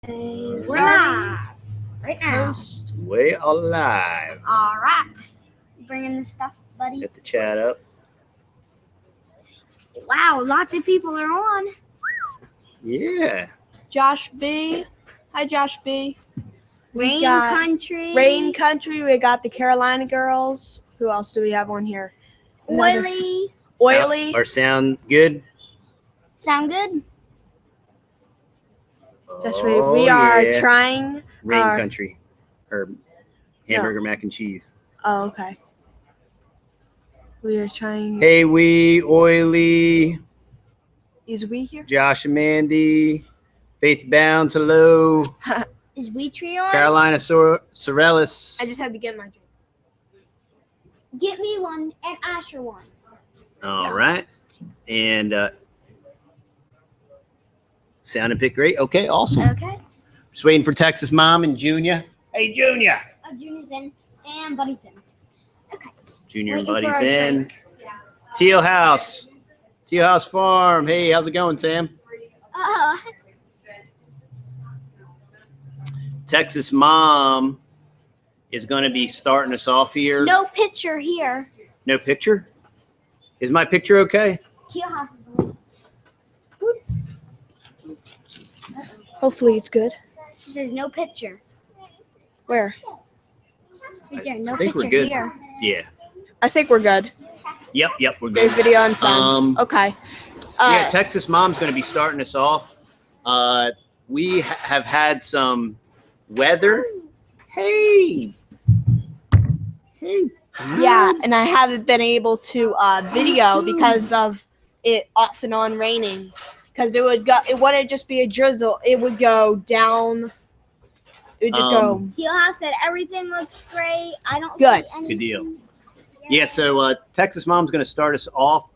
We're live right now. Way alive. All right. Bringing the stuff, buddy. Get the chat up. Wow, lots of people are on. Yeah. Josh B. Hi, Josh B. Rain Country. Rain Country. We got the Carolina Girls. Who else do we have on here? Oily. Oily. Our sound good? Sound good? Josh B. We are trying. Rain Country. Or hamburger mac and cheese. Oh, okay. We are trying. Hey, Oily. Is we here? Josh and Mandy. Faith Bounds, hello. Is We Tree on? Carolina Sorellis. I just had to get my drink. Get me one and Asher one. All right. And sound and pick great. Okay, awesome. Okay. Just waiting for Texas Mom and Junior. Hey, Junior. Oh, Junior's in and Buddy's in. Okay. Junior and Waiting for Buddy's our in. drink. Teal House. Teal House Farm. Hey, how's it going, Sam? Texas Mom is going to be starting us off here. No picture here. No picture? Is my picture okay? Teal House is on. Hopefully it's good. It says no picture. Where? Right there, no I think picture we're good. here. Yeah. I think we're good. Yep, we're Great good. video on sound. Okay. Yeah, Texas Mom's going to be starting us off. We have had some weather. Hey. Yeah, and I haven't been able to video because of it off and on raining. Because it wouldn't just be a drizzle. It would go down. It would just go. Teal House said everything looks great. I don't Good. see anything. Good deal. Yeah, so Texas Mom's going to start us off.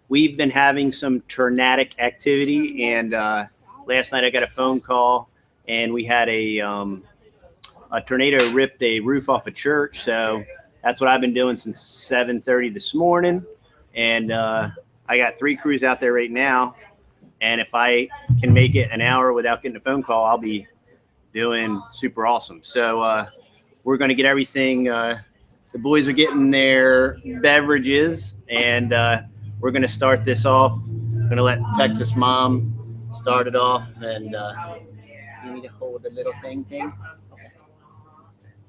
We've been having some tornadic activity, and last night I got a phone call, and we had a tornado ripped a roof off a church. So that's what I've been doing since 7:30 this morning, and I got 3 crews out there right now. And if I can make it an hour without getting a phone call, I'll be doing super awesome. So we're going to get everything. The boys are getting their beverages, and we're going to start this off. I'm going to let Texas Mom start it off. And you need to hold the little thing. Okay.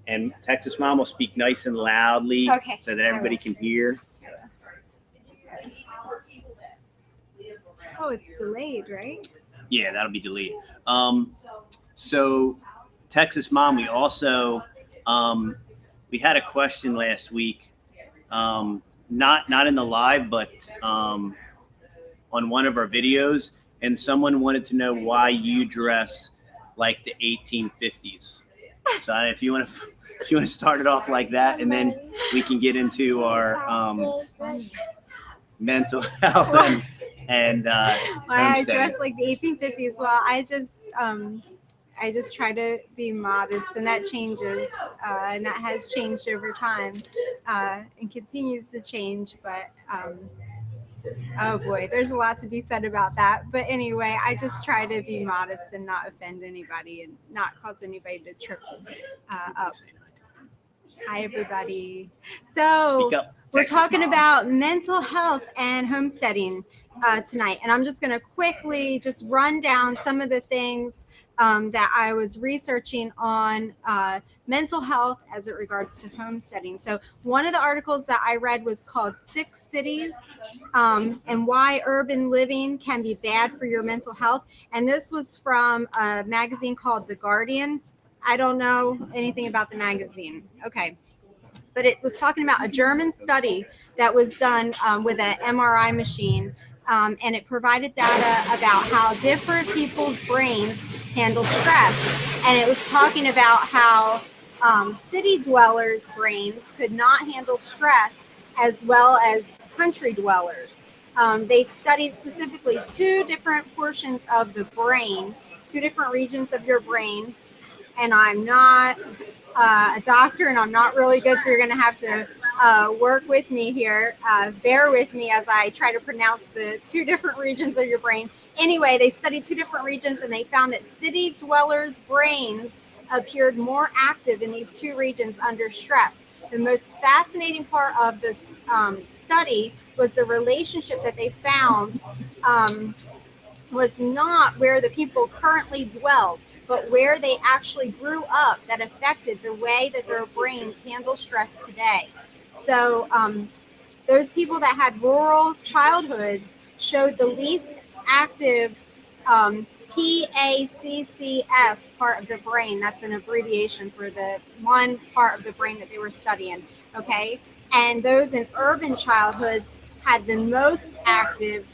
And Texas Mom will speak nice and loudly so that everybody can hear. Oh, it's delayed, right? Yeah, that'll be delayed. So Texas Mom, we also we had a question last week, not in the live, but on one of our videos, and someone wanted to know why you dress like the 1850s. So if you want to start it off like that, and then we can get into our mental health and why I homesteading. dress like the 1850s. Well, I just try to be modest, and that changes, and that has changed over time, and continues to change. But oh boy, there's a lot to be said about that. But anyway, I just try to be modest and not offend anybody and not cause anybody to trip up. Hi, everybody. So we're talking about mental health and homesteading tonight, and I'm just going to quickly just run down some of the things that I was researching on mental health as it regards to homesteading. So one of the articles that I read was called 6 Cities and Why Urban Living Can Be Bad for Your Mental Health. And this was from a magazine called The Guardian. I don't know anything about the magazine. Okay. But it was talking about a German study that was done with an MRI machine. And it provided data about how different people's brains handle stress. And it was talking about how city dwellers' brains could not handle stress as well as country dwellers. They studied specifically 2 different portions of the brain, 2 different regions of your brain. And I'm not a doctor, and I'm not really good, so you're going to have to work with me here. Bear with me as I try to pronounce the two different regions of your brain. Anyway, they studied two different regions, and they found that city dwellers' brains appeared more active in these two regions under stress. The most fascinating part of this study was the relationship that they found was not where the people currently dwelled, but where they actually grew up that affected the way that their brains handle stress today. So those people that had rural childhoods showed the least active PACCS part of the brain. That's an abbreviation for the one part of the brain that they were studying. Okay. And those in urban childhoods had the most active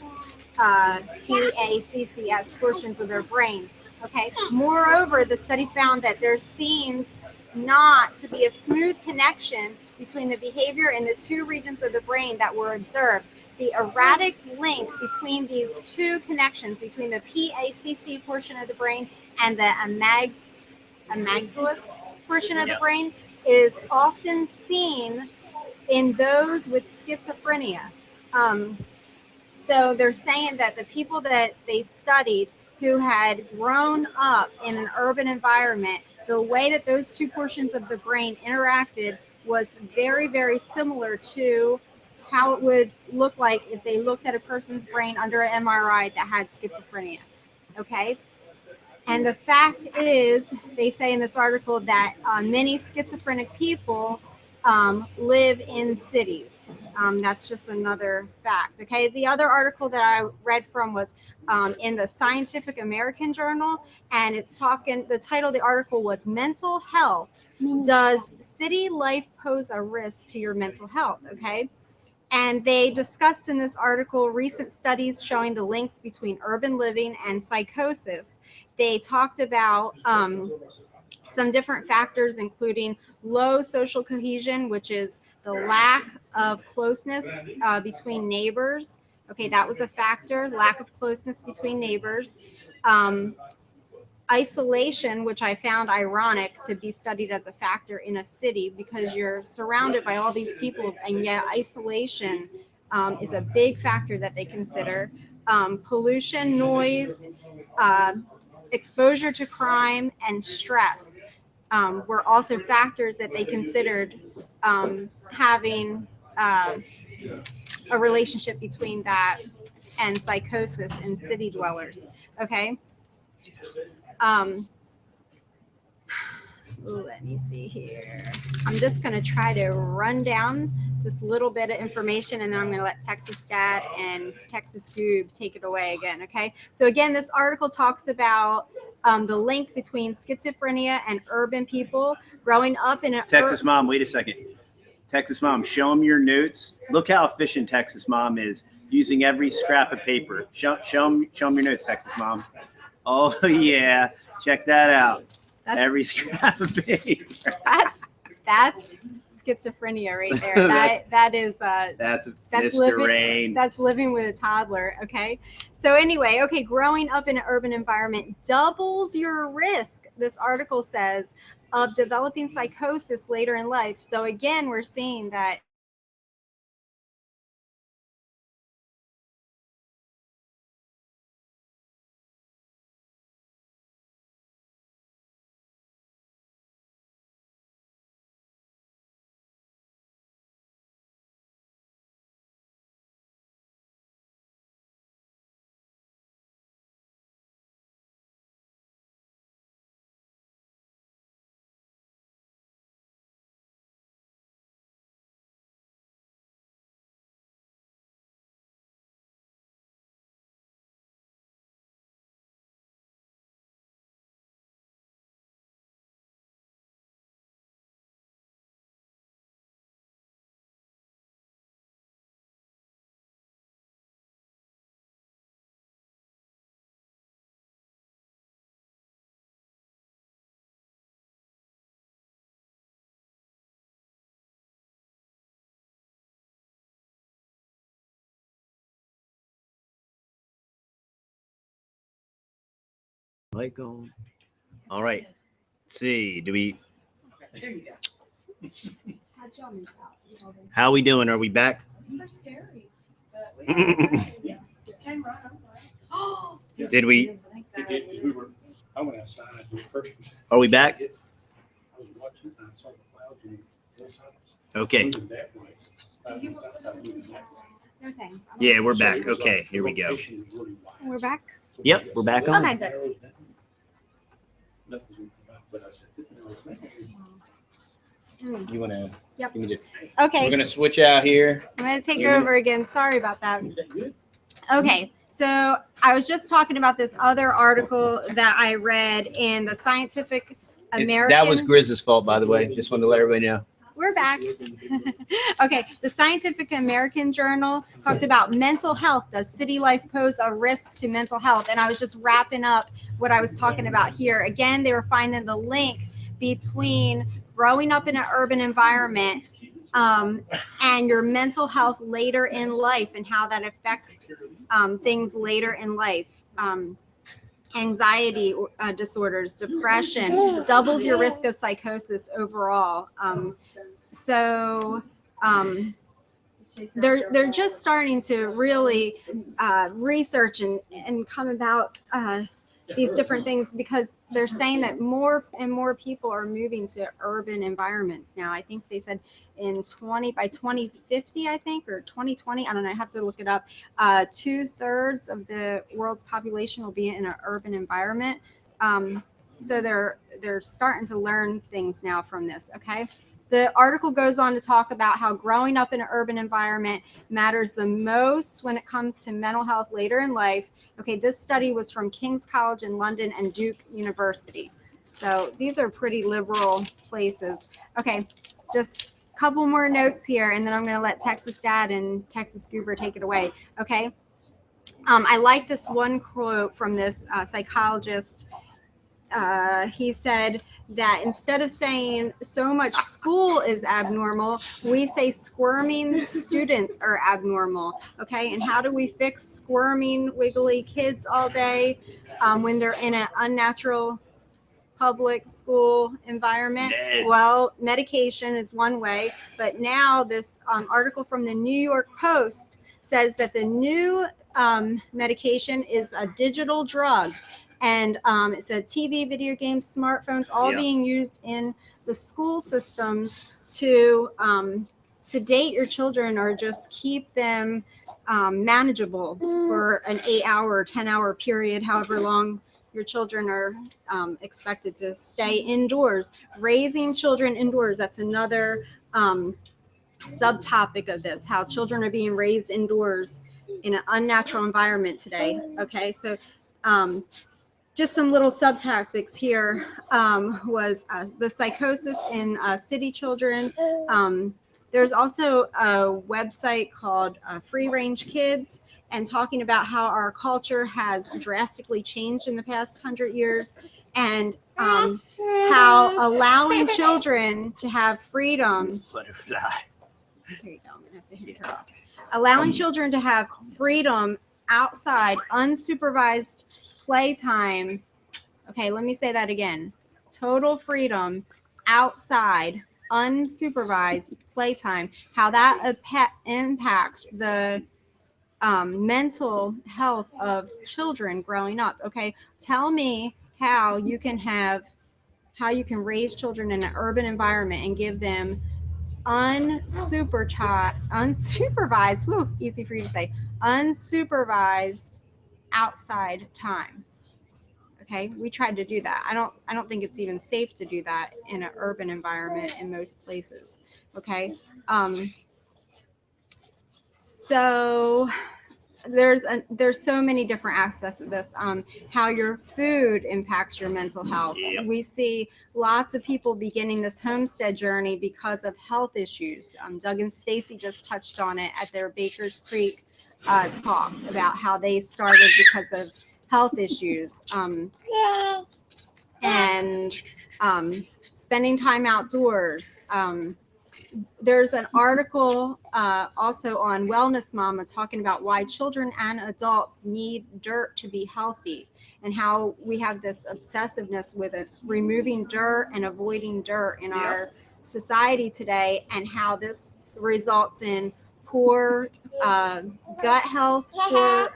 PACCS portions of their brain. Okay. Moreover, the study found that there seemed not to be a smooth connection between the behavior in the two regions of the brain that were observed. The erratic link between these two connections, between the PACC portion of the brain and the amygdalus portion of the brain, is often seen in those with schizophrenia. So they're saying that the people that they studied who had grown up in an urban environment, the way that those two portions of the brain interacted was very, very similar to how it would look like if they looked at a person's brain under an MRI that had schizophrenia. Okay. And the fact is, they say in this article that many schizophrenic people live in cities. That's just another fact. Okay. The other article that I read from was in the Scientific American Journal, and it's talking. The title of the article was "Mental Health: Does City Life Pose a Risk to Your Mental Health?" Okay. And they discussed in this article recent studies showing the links between urban living and psychosis. They talked about some different factors, including low social cohesion, which is the lack of closeness between neighbors. Okay, that was a factor, lack of closeness between neighbors. Isolation, which I found ironic to be studied as a factor in a city because you're surrounded by all these people, and yet isolation is a big factor that they consider. Pollution, noise, exposure to crime, and stress were also factors that they considered having a relationship between that and psychosis in city dwellers. Okay. Let me see here. I'm just going to try to run down this little bit of information, and then I'm going to let Texas Dad and Texas Goob take it away again. Okay. So again, this article talks about the link between schizophrenia and urban people growing up in a Texas Mom, wait a second. Texas Mom, show them your notes. Look how efficient Texas Mom is using every scrap of paper. Show them your notes, Texas Mom. Oh, yeah. Check that out. Every scrap of paper. That's schizophrenia right there. That's Mr. living, Rain. That's living with a toddler. Okay. So anyway, okay, growing up in an urban environment doubles your risk, this article says, of developing psychosis later in life. So again, we're seeing that Mic on. All right. Let's see. Do we There you go. How we doing? Are we back? So scary. But we came right up. Did we? I went outside. The first was, Are we back? I was watching and I saw the clouds and hillsides Okay. moving that way. South side moving that way. No thanks. Yeah, we're So back. it was Okay, like here we the go. location was really wild. We're back. Yep, we're back on. Okay, good. Narrows down. Nothing's gonna come out, but I said, "It narrows down." You want to? Yep. Give me the, Okay, we're gonna switch out here. I'm going to take it You're over again. Sorry about that. Is that good? Okay, so I was just talking about this other article that I read in the Scientific American. That was Grizz's fault, by the way. Just wanted to let everybody know. We're back. Okay, the Scientific American Journal talked about mental health. Does city life pose a risk to mental health? And I was just wrapping up what I was talking about here. Again, they were finding the link between growing up in an urban environment and your mental health later in life and how that affects things later in life. Anxiety disorders, depression, doubles your risk of psychosis overall. They're just starting to really research and come about these different things because they're saying that more and more people are moving to urban environments now. I think they said by 2050, I think, or 2020, I don't know, I have to look it up. 2/3 of the world's population will be in an urban environment. So they're starting to learn things now from this. Okay. The article goes on to talk about how growing up in an urban environment matters the most when it comes to mental health later in life. Okay, this study was from King's College in London and Duke University. So these are pretty liberal places. Okay, just a couple more notes here, and then I'm going to let Texas Dad and Texas Goober take it away. Okay, I like this one quote from this psychologist. He said that instead of saying so much school is abnormal, we say squirming students are abnormal. Okay, and how do we fix squirming, wiggly kids all day when they're in an unnatural public school environment? Meds. Well, medication is one way, but now this article from the New York Post says that the new medication is a digital drug. And it's a TV, video games, smartphones, all being used in the school systems to sedate your children or just keep them manageable for an 8-hour or 10-hour period, however long your children are expected to stay indoors. Raising children indoors, that's another subtopic of this, how children are being raised indoors in an unnatural environment today. Okay, so just some little subtopics here was the psychosis in city children. There's also a website called Free Range Kids, and talking about how our culture has drastically changed in the past 100 years, and how allowing children to have freedom. Butterfly. Here you go. I'm gonna have to hand her off. Allowing children to have freedom outside, unsupervised playtime. Okay, let me say that again. Total freedom outside, unsupervised playtime. How that impacts the mental health of children growing up. Okay, tell me how you can raise children in an urban environment and give them unsupervised, whew, easy for you to say, unsupervised outside time. Okay, we tried to do that. I don't think it's even safe to do that in an urban environment in most places. Okay, so there's so many different aspects of this. How your food impacts your mental health. Yep. We see lots of people beginning this homestead journey because of health issues. Doug and Stacy just touched on it at their Bakers Creek talk about how they started because of health issues. And spending time outdoors. there's an article also on Wellness Mama talking about why children and adults need dirt to be healthy, and how we have this obsessiveness with removing dirt and avoiding dirt in our society today, and how this results in poor gut health, poor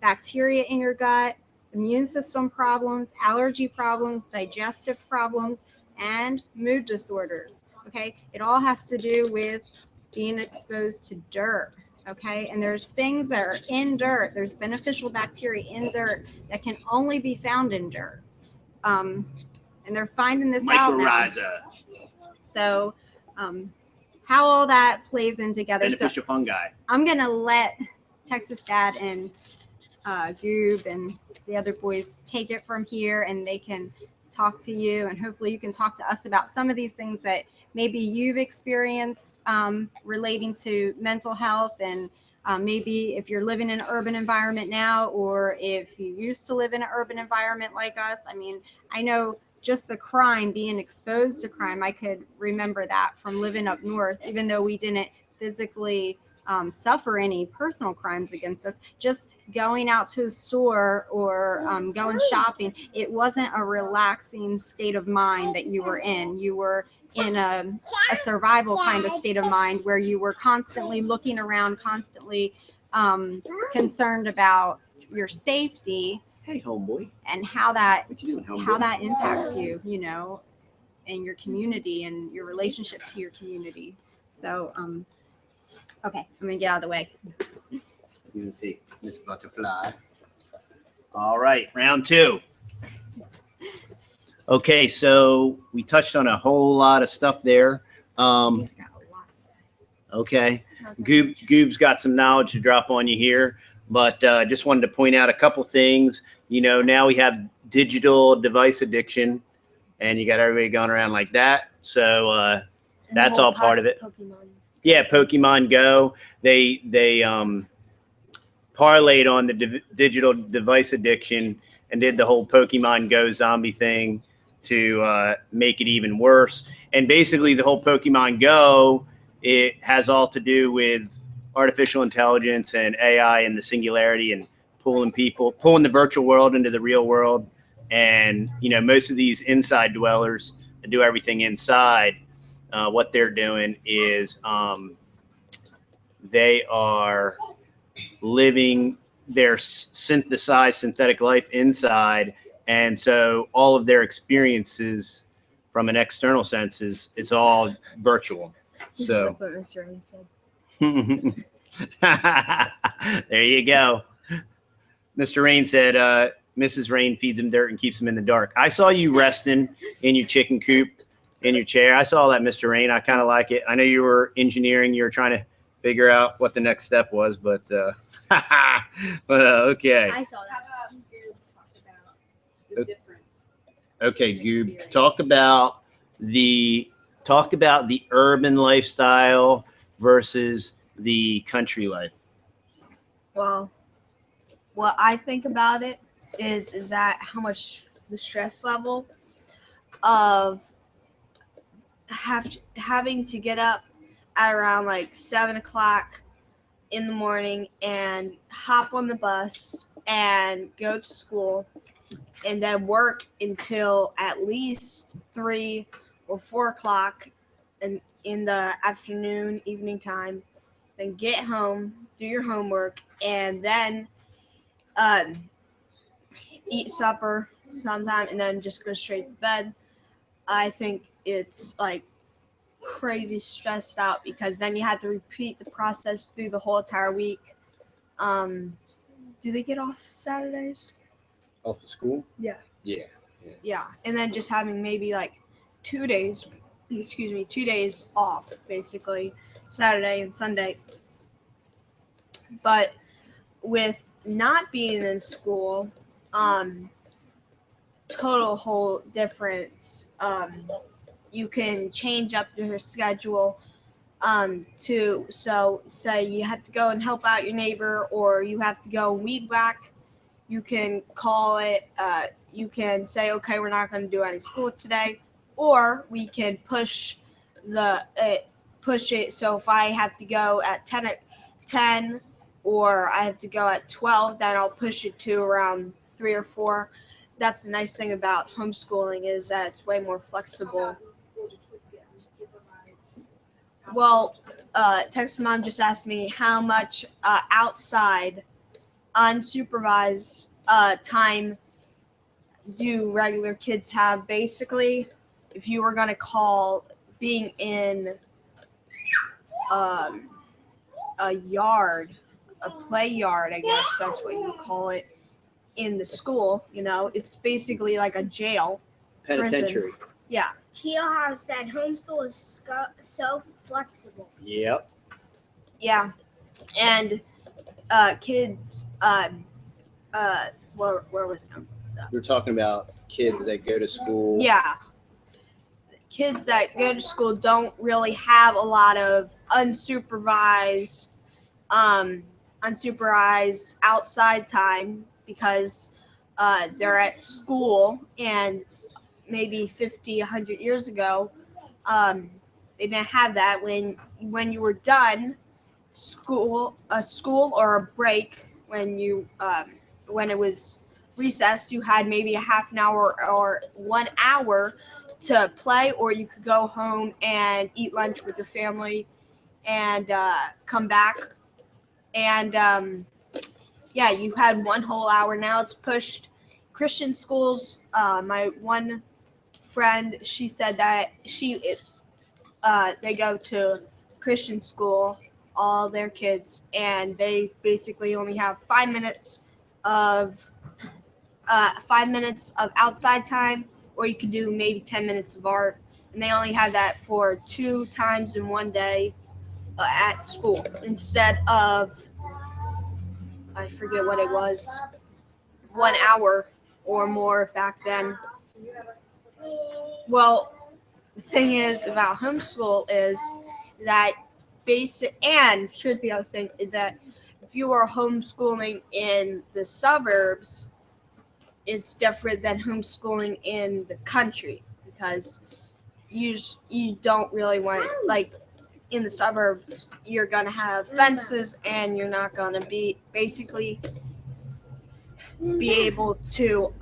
bacteria in your gut, immune system problems, allergy problems, digestive problems, and mood disorders. Okay, it all has to do with being exposed to dirt. Okay, and there's things that are in dirt. There's beneficial bacteria in dirt that can only be found in dirt. And they're finding this out now. Mycorrhiza. So, how all that plays in together. Beneficial fungi. I'm gonna let Texas Dad and Goob and the other boys take it from here, and they can talk to you, and hopefully you can talk to us about some of these things that maybe you've experienced relating to mental health, and maybe if you're living in an urban environment now, or if you used to live in an urban environment like us. I mean, I know just the crime, being exposed to crime, I could remember that from living up north, even though we didn't physically suffer any personal crimes against us. Just going out to the store or going shopping, it wasn't a relaxing state of mind that you were in. You were in a survival kind of state of mind, where you were constantly looking around, constantly concerned about your safety. Hey, homeboy. And how that What you doing, homeboy? how that impacts you, and your community and your relationship to your community. So, okay, I'm gonna get out of the way. You're gonna take Miss Butterfly. All right, round 2. Okay, so we touched on a whole lot of stuff there. He's got a lot to say. Okay, Goob's got some knowledge to drop on you here, but just wanted to point out a couple things. Now we have digital device addiction, and you got everybody going around like that. So that's all part of it. Pokemon. Yeah, Pokemon Go. They parlayed on the digital device addiction and did the whole Pokemon Go zombie thing to make it even worse. And basically, the whole Pokemon Go, it has all to do with artificial intelligence and AI and the singularity, and pulling the virtual world into the real world. And most of these inside dwellers that do everything inside, what they're doing is they are living their synthesized synthetic life inside, and so all of their experiences from an external sense is all virtual. So Like what Mr. Rain said. there you go. Mr. Rain said Mrs. Rain feeds him dirt and keeps him in the dark. I saw you resting in your chicken coop in your chair. I saw that, Mr. Rain. I kind of like it. I know you were engineering. You were trying to figure out what the next step was, but okay. I saw How that. about Goob talk about the difference? Okay, Goob, talk about the urban lifestyle versus the country life. Well, what I think about it is that how much the stress level of having to get up at around like 7 o'clock in the morning and hop on the bus and go to school, and then work until at least 3 or 4 o'clock in the afternoon, evening time, then get home, do your homework, and then eat supper sometime, and then just go straight to bed. I think it's like crazy stressed out, because then you have to repeat the process through the whole entire week. Do they get off Saturdays? Off of school? Yeah. Yeah. Yeah, and then just having maybe like 2 days off, basically Saturday and Sunday. But with not being in school, total whole difference. You can change up your schedule so say you have to go and help out your neighbor, or you have to go weed whack. You can call it, you can say, okay, we're not going to do any school today, or we can push push it. So if I have to go at 10 or I have to go at 12, then I'll push it to around 3 or 4. That's the nice thing about homeschooling is that it's way more flexible. Well, Texas Mom just asked me how much outside unsupervised time do regular kids have. Basically, if you were going to call being in a yard, a play yard, I guess that's what you call it, in the school, it's basically like a jail. Penitentiary. Yeah. Teal House said homeschool is so flexible. Yep. Yeah. And kids, where was it? We're talking about kids that go to school. Yeah. Kids that go to school don't really have a lot of unsupervised outside time because they're at school, and maybe 50, 100 years ago, they didn't have that. When you were done school or a break, when it was recess, you had maybe a half an hour or 1 hour to play, or you could go home and eat lunch with your family and come back. And you had 1 whole hour. Now it's pushed. Christian schools, my one friend, she said that they go to Christian school, all their kids, and they basically only have 5 minutes of outside time, or you could do maybe 10 minutes of art, and they only have that for 2 times in one day at school instead of, I forget what it was, 1 hour or more back then. Well, the thing is about homeschool is that and here's the other thing, is that if you are homeschooling in the suburbs, it's different than homeschooling in the country, because you don't really want, like, in the suburbs, you're going to have fences and you're not going to be able to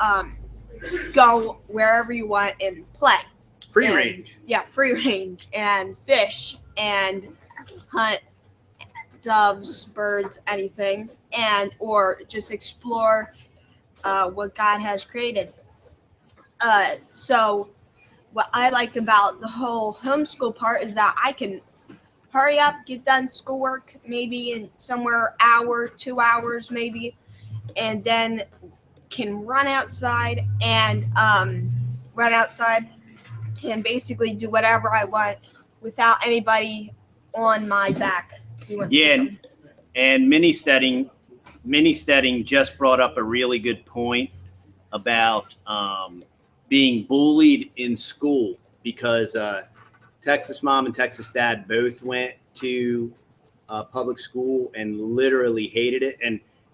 go wherever you want and play. Free range. Yeah, free range, and fish and hunt doves, birds, anything, or just explore what God has created. So what I like about the whole homeschool part is that I can hurry up, get done schoolwork, maybe in somewhere hour, 2 hours maybe, and then can run outside and basically do whatever I want without anybody on my back. Yeah, and mini steading just brought up a really good point about being bullied in school, because Texas Mom and Texas Dad both went to public school and literally hated it,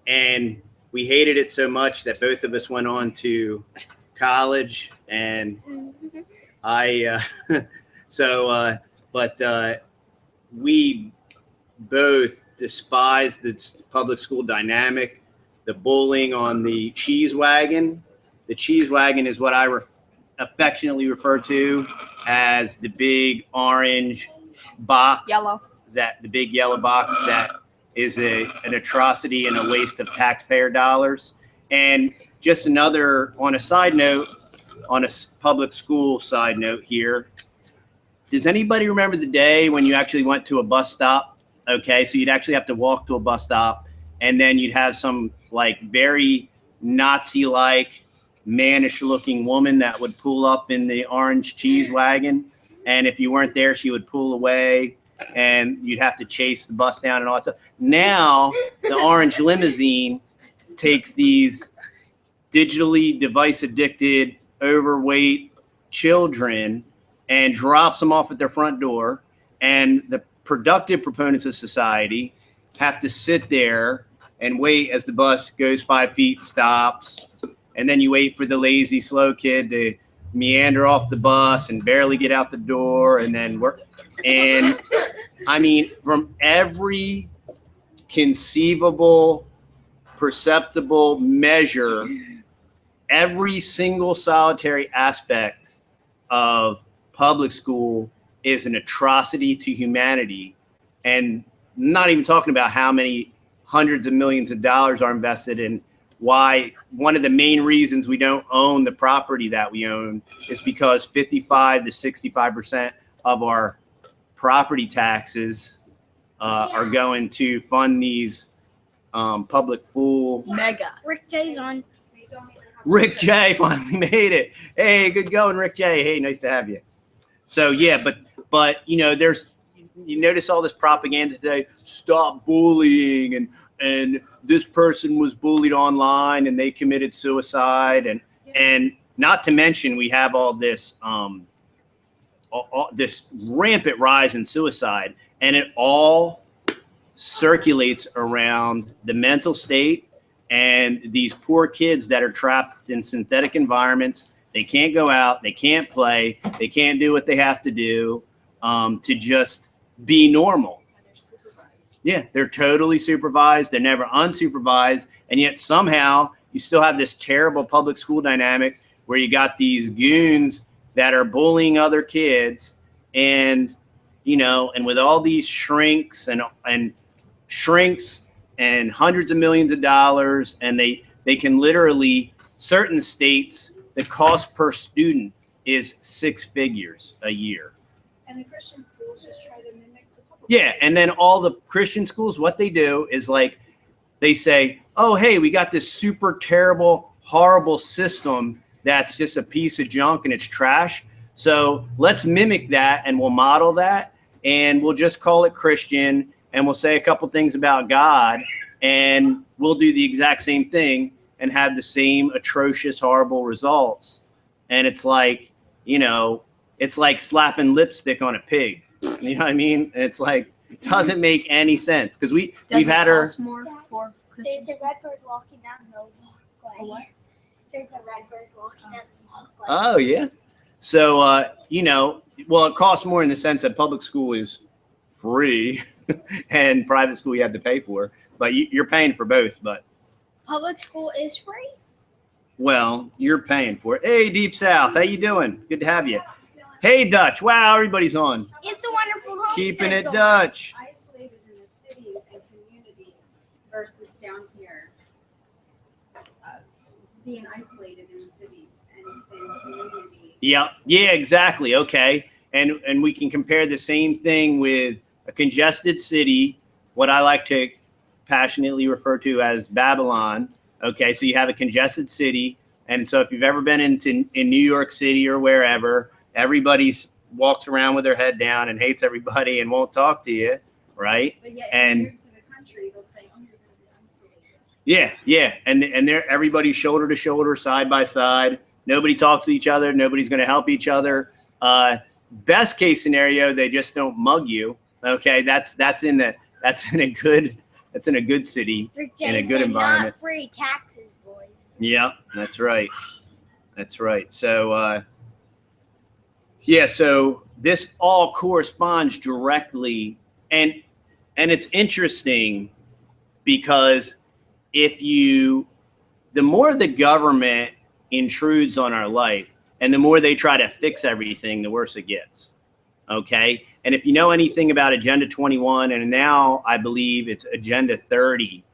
and we hated it so much that both of us went on to college, and we both despise the public school dynamic, the bullying on the cheese wagon. The cheese wagon is what I affectionately refer to as the big orange box. Yellow. The big yellow box that is an atrocity and a waste of taxpayer dollars. And just another, on a side note, on a public school side note here, does anybody remember the day when you actually went to a bus stop? Okay, so you'd actually have to walk to a bus stop, and then you'd have some like very Nazi-like, mannish-looking woman that would pull up in the orange cheese wagon, and if you weren't there, she would pull away, and you'd have to chase the bus down and all that stuff. Now, the orange limousine takes these digitally device-addicted, overweight children and drops them off at their front door, and the productive proponents of society have to sit there and wait as the bus goes 5 feet, stops, and then you wait for the lazy, slow kid to meander off the bus and barely get out the door, and then work. And I mean, from every conceivable, perceptible measure, every single solitary aspect of public school is an atrocity to humanity. And not even talking about how many hundreds of millions of dollars are invested in. Why one of the main reasons we don't own the property that we own is because 55 to 65% of our property taxes are going to fund these public school. Mega. Rick J's on. Rick J finally made it. Hey, good going, Rick J. Hey, nice to have you. So yeah, but you know, you notice all this propaganda today. Stop bullying, and this person was bullied online and they committed suicide, and not to mention we have all this this rampant rise in suicide, and it all circulates around the mental state and these poor kids that are trapped in synthetic environments. They can't go out, they can't play, they can't do what they have to do to just be normal. Yeah, they're totally supervised. They're never unsupervised. And yet somehow you still have this terrible public school dynamic where you got these goons that are bullying other kids. And, you know, and with all these shrinks and hundreds of millions of dollars, and they can literally, certain states, the cost per student is 6 figures a year. And the Christian schools just try to mimic the public. Yeah, and then all the Christian schools, what they do is like, they say, oh, hey, we got this super terrible, horrible system that's just a piece of junk and it's trash. So let's mimic that, and we'll model that, and we'll just call it Christian, and we'll say a couple things about God, and we'll do the exact same thing and have the same atrocious, horrible results. And it's like, you know, it's like slapping lipstick on a pig. You know what I mean? And it's like, it doesn't make any sense, because we've had her. More for There's a red bird walking down the walkway. What? There's a red bird walking down the walkway. Oh yeah. So you know, well, it costs more in the sense that public school is free and private school you have to pay for, but you're paying for both. But Public school is free. well, you're paying for it. Hey, Deep South, how you doing? Good to have you. Hey, Dutch. Wow, everybody's on. It's a wonderful home. Keeping it Dutch. Isolated in the cities and community versus down here. Being isolated in the cities and community. Yep. Yeah, exactly. Okay. And we can compare the same thing with a congested city, what I like to passionately refer to as Babylon. Okay. So you have a congested city. And so if you've ever been in New York City or wherever, everybody walks around with their head down and hates everybody and won't talk to you. Right. But yet, And- if you move to the country, they'll say, oh, you're going to be isolated. Yeah, yeah, and they're everybody's shoulder to shoulder, side by side. Nobody talks to each other. Nobody's going to help each other. Best case scenario, they just don't mug you. Okay, that's in a good city Rick in a J good said environment. not free taxes, boys. Yeah, that's right. That's right. So yeah, so this all corresponds directly, and it's interesting because the more the government intrudes on our life and the more they try to fix everything, the worse it gets. Okay. And if you know anything about Agenda 21, and now I believe it's Agenda 30,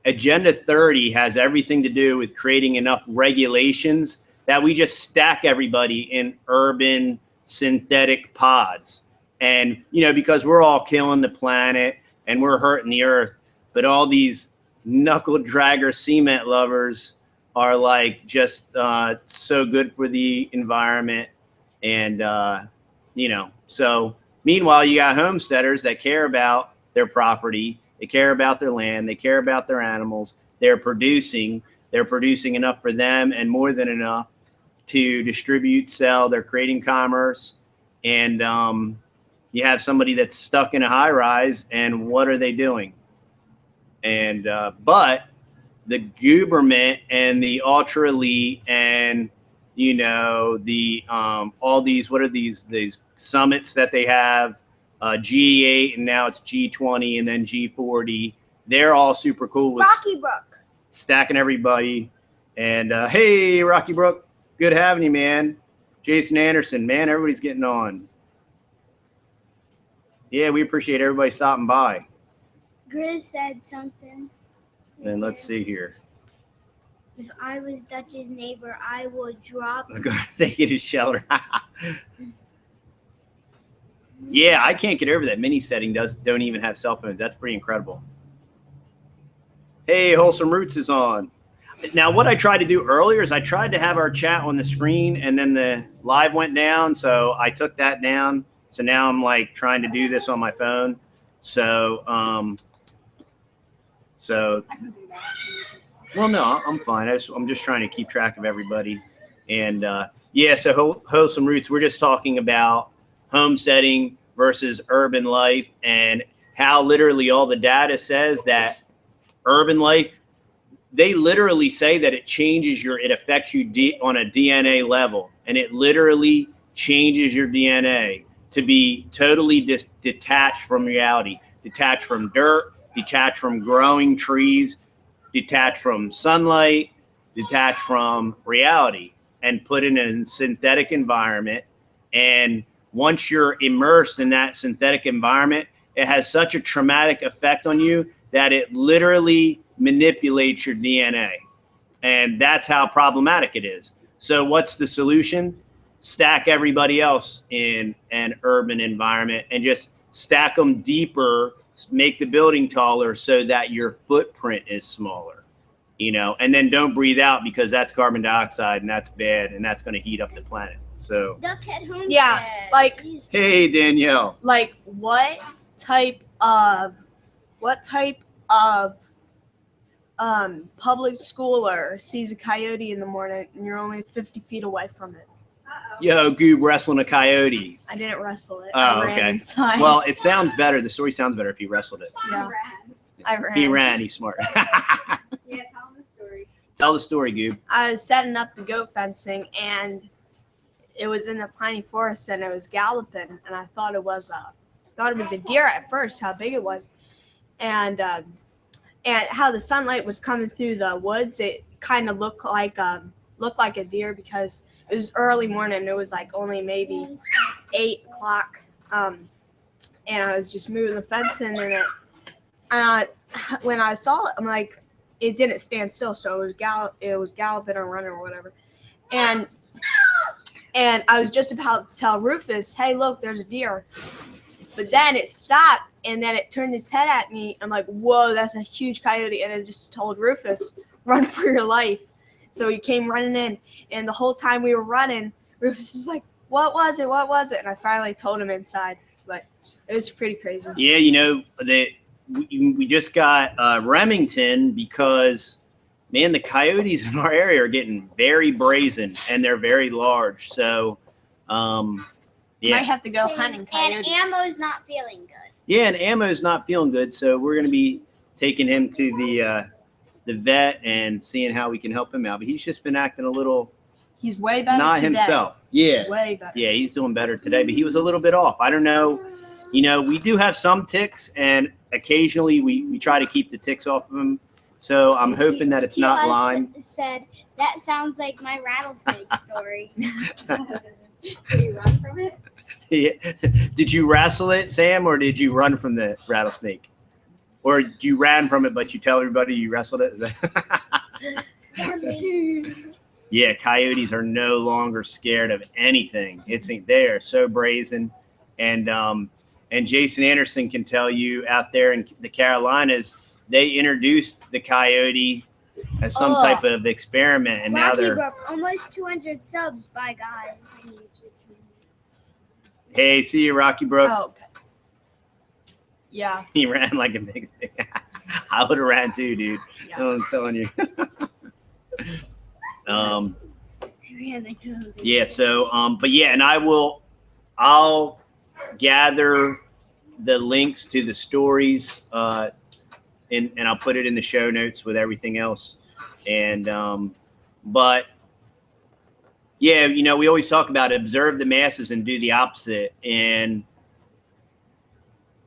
Agenda 30 has everything to do with creating enough regulations that we just stack everybody in urban synthetic pods. And, you know, because we're all killing the planet and we're hurting the earth, but all these knuckle dragger cement lovers are like just so good for the environment. And, you know, so meanwhile, you got homesteaders that care about their property. They care about their land. They care about their animals. They're producing enough for them and more than enough to distribute, sell. They're creating commerce. And you have somebody that's stuck in a high rise, and what are they doing? And but the government and the ultra elite and you know, the all these, what are these summits that they have, G8 and now it's G20 and then G40. They're all super cool with Rocky Brook. stacking everybody. And hey, Rocky Brook, good having you, man. Jason Anderson, man, everybody's getting on. Yeah, we appreciate everybody stopping by. Grizz said something. And let's see here. If I was Dutch's neighbor, I would drop. I'm going to take it to shelter. Yeah, I can't get over that mini setting don't even have cell phones. That's pretty incredible. Hey, Wholesome Roots is on. Now, what I tried to do earlier is I tried to have our chat on the screen, and then the live went down, so I took that down. So now I'm like trying to do this on my phone. So, well, no, I'm fine. I'm just trying to keep track of everybody. And yeah, so Wholesome Roots, we're just talking about homesteading versus urban life and how literally all the data says that urban life, they literally say that it affects you on a DNA level, and it literally changes your DNA to be totally detached from reality, detached from dirt, detached from growing trees, detached from sunlight, detached from reality, and put in a synthetic environment. And once you're immersed in that synthetic environment, it has such a traumatic effect on you that it literally manipulates your DNA. And that's how problematic it is. So what's the solution? Stack everybody else in an urban environment and just stack them deeper, make the building taller so that your footprint is smaller, you know, and then don't breathe out because that's carbon dioxide and that's bad and that's going to heat up the planet. So Duckhead Homestead. Yeah, like, hey, Danielle. Like what type of public schooler sees a coyote in the morning and you're only 50 feet away from it? Yo, Goob wrestling a coyote. I didn't wrestle it. Oh, I ran okay. inside. Well, it sounds better. The story sounds better if you wrestled it. Yeah, I ran. He ran. He's smart. Yeah, tell them the story. Tell the story, Goob. I was setting up the goat fencing and it was in the piney forest and it was galloping and I thought it was a deer at first, how big it was, and how the sunlight was coming through the woods. It kind of looked like a deer because it was early morning. It was like only maybe 8 o'clock, and I was just moving the fence in, and when I saw it, I'm like, it didn't stand still, so it was galloping or running or whatever, and I was just about to tell Rufus, hey, look, there's a deer. But then it stopped, and then it turned its head at me. I'm like, whoa, that's a huge coyote. And I just told Rufus, run for your life. So he came running in, and the whole time we were running, Rufus is like, what was it? What was it? And I finally told him inside, but it was pretty crazy. Yeah, you know, we just got Remington because, man, the coyotes in our area are getting very brazen, and they're very large. So, yeah. Might have to go hunting coyote. And Ammo's not feeling good. Yeah, and Ammo's not feeling good, so we're going to be taking him to the vet and seeing how we can help him out. But he's just been acting a little He's way better not today. himself. Yeah. Way better. Yeah, he's doing better today, but he was a little bit off. I don't know. You know, we do have some ticks, and occasionally we try to keep the ticks off of him. So I'm hoping that it's not Lyme. Said, that sounds like my rattlesnake story. Did you run from it? Yeah. Did you wrestle it, Sam, or did you run from the rattlesnake? Or you ran from it, but you tell everybody you wrestled it? Is that yeah, coyotes are no longer scared of anything. They are so brazen. And Jason Anderson can tell you out there in the Carolinas, they introduced the coyote as some type of experiment, and now they're almost 200 subs. Bye, guys. Hey, see you, Rocky Brook. Oh, okay. Yeah. He ran like a big thing. I would have ran too, dude. Yeah. I'm telling you. Yeah, so but yeah, and I'll gather the links to the stories and I'll put it in the show notes with everything else. And but Yeah, you know, we always talk about observe the masses and do the opposite. And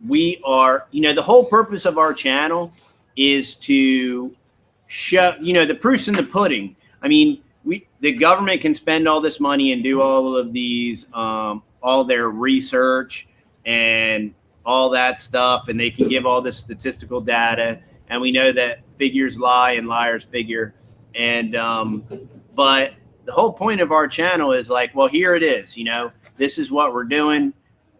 we are, you know, the whole purpose of our channel is to show, you know, the proof's in the pudding. I mean, the government can spend all this money and do all of these, all their research and all that stuff, and they can give all this statistical data. And we know that figures lie and liars figure. And, but the whole point of our channel is like, well, here it is, you know, this is what we're doing.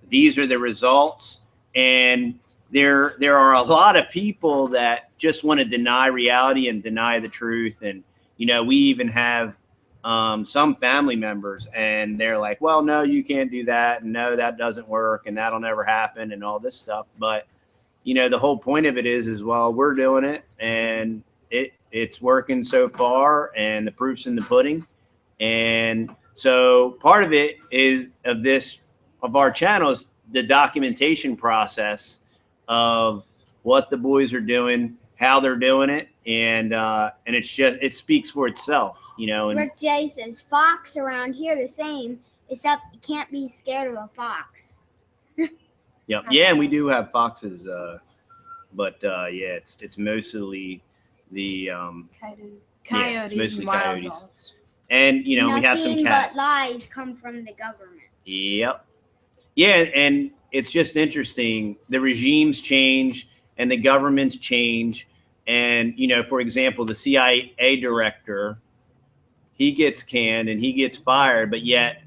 These are the results. And there are a lot of people that just want to deny reality and deny the truth. And, you know, we even have some family members, and they're like, well, no, you can't do that. And no, that doesn't work. And that'll never happen and all this stuff. But, you know, the whole point of it is well, we're doing it, and it's working so far, and the proof's in the pudding. And so part of it is of our channel is the documentation process of what the boys are doing, how they're doing it, and it's just, it speaks for itself, you know. And Rick J says, fox around here the same, except you can't be scared of a fox. yeah, and we do have foxes, but yeah, it's mostly the Coyotes, mostly and wild coyotes. dogs. And, you know, we have some Nothing cats. but lies come from the government. Yep. Yeah, and it's just interesting. The regimes change and the governments change. And, you know, for example, the CIA director, he gets canned and he gets fired, but yet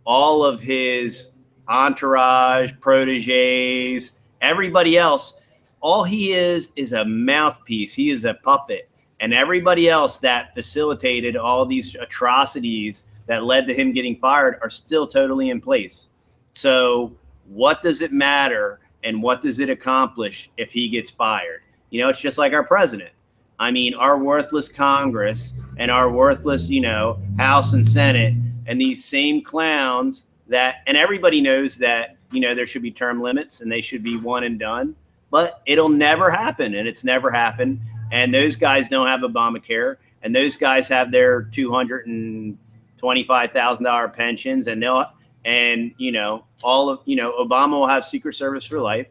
all of his entourage, proteges, everybody else, all he is a mouthpiece. He is a puppet. And everybody else that facilitated all these atrocities that led to him getting fired are still totally in place. So what does it matter, and what does it accomplish if he gets fired? You know, it's just like our president. I mean, our worthless Congress and our worthless, you know, House and Senate, and these same clowns that, and everybody knows that, you know, there should be term limits and they should be one and done, but it'll never happen, and it's never happened. And those guys don't have Obamacare, and those guys have their $225,000 pensions, and you know, Obama will have Secret Service for life.